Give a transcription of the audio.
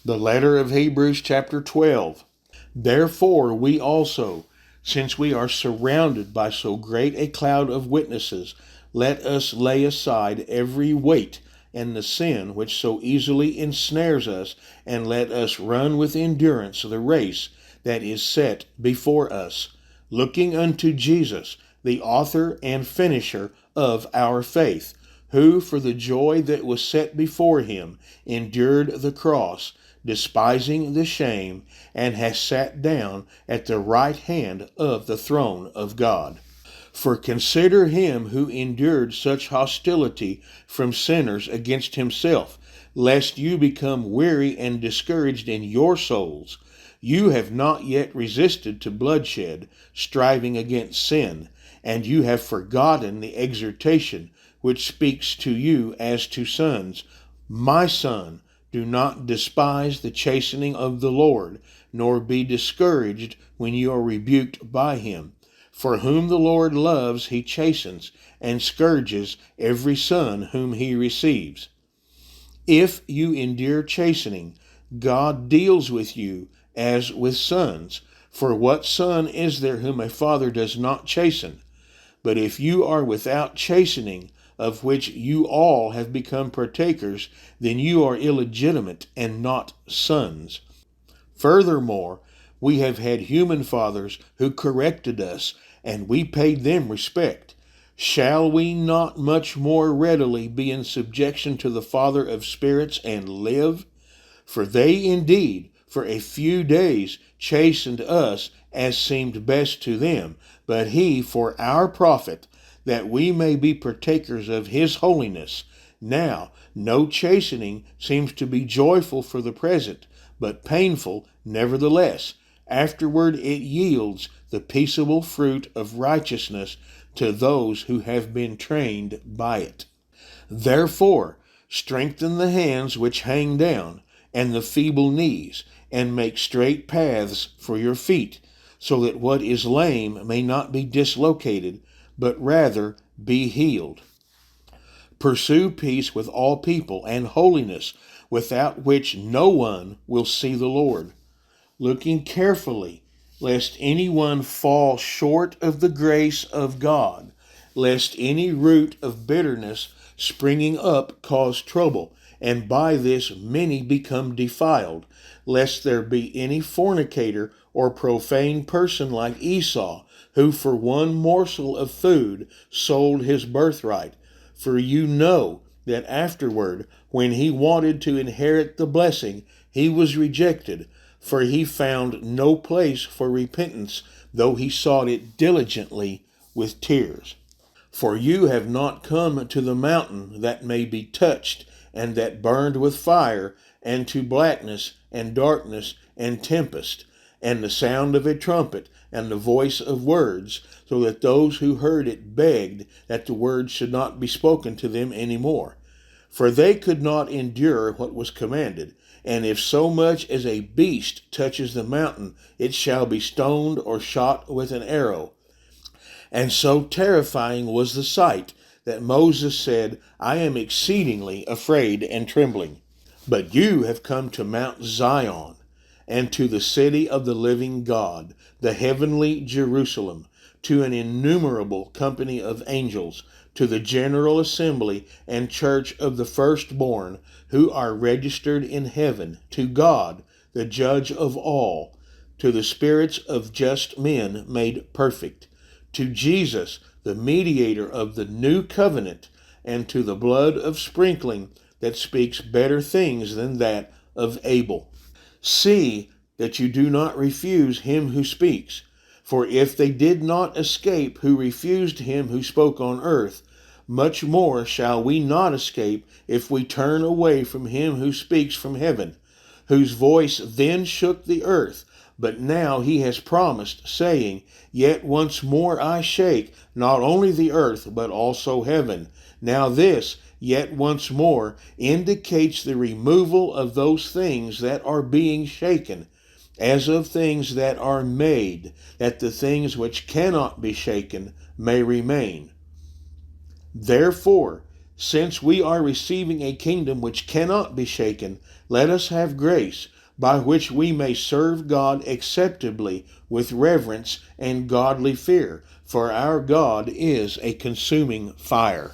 The letter of Hebrews chapter 12. Therefore we also, since we are surrounded by so great a cloud of witnesses, let us lay aside every weight and the sin which so easily ensnares us, and let us run with endurance the race that is set before us, looking unto Jesus, the author and finisher of our faith, who for the joy that was set before him endured the cross, despising the shame, and has sat down at the right hand of the throne of God. For consider him who endured such hostility from sinners against himself, lest you become weary and discouraged in your souls. You have not yet resisted to bloodshed, striving against sin, and you have forgotten the exhortation which speaks to you as to sons. My son, do not despise the chastening of the Lord, nor be discouraged when you are rebuked by him. For whom the Lord loves, he chastens, and scourges every son whom he receives. If you endure chastening, God deals with you as with sons. For what son is there whom a father does not chasten? But if you are without chastening, of which you all have become partakers, then you are illegitimate and not sons. Furthermore, we have had human fathers who corrected us, and we paid them respect. Shall we not much more readily be in subjection to the Father of spirits and live? For they indeed, for a few days, chastened us as seemed best to them, but he for our profit, that we may be partakers of his holiness. Now, no chastening seems to be joyful for the present, but painful nevertheless. Afterward it yields the peaceable fruit of righteousness to those who have been trained by it. Therefore, strengthen the hands which hang down, and the feeble knees, and make straight paths for your feet, so that what is lame may not be dislocated, but rather be healed. Pursue peace with all people and holiness, without which no one will see the Lord. Looking carefully, lest anyone fall short of the grace of God, lest any root of bitterness springing up cause trouble, and by this many become defiled, lest there be any fornicator or profane person like Esau, who for one morsel of food sold his birthright. For you know that afterward, when he wanted to inherit the blessing, he was rejected, for he found no place for repentance, though he sought it diligently with tears. For you have not come to the mountain that may be touched, and that burned with fire, and to blackness, and darkness, and tempest, and the sound of a trumpet, and the voice of words, so that those who heard it begged that the words should not be spoken to them any more. For they could not endure what was commanded. And if so much as a beast touches the mountain, it shall be stoned or shot with an arrow. And so terrifying was the sight that Moses said, I am exceedingly afraid and trembling. But you have come to Mount Zion, and to the city of the living God, the heavenly Jerusalem, to an innumerable company of angels, to the general assembly and church of the firstborn, who are registered in heaven, to God, the judge of all, to the spirits of just men made perfect, to Jesus, the mediator of the new covenant, and to the blood of sprinkling that speaks better things than that of Abel. See that you do not refuse him who speaks. For if they did not escape who refused him who spoke on earth, much more shall we not escape if we turn away from him who speaks from heaven, whose voice then shook the earth. But now he has promised, saying, Yet once more I shake, not only the earth, but also heaven. Now this, yet once more, indicates the removal of those things that are being shaken, as of things that are made, that the things which cannot be shaken may remain. Therefore, Since we are receiving a kingdom which cannot be shaken, let us have grace, by which we may serve God acceptably with reverence and godly fear, for our God is a consuming fire.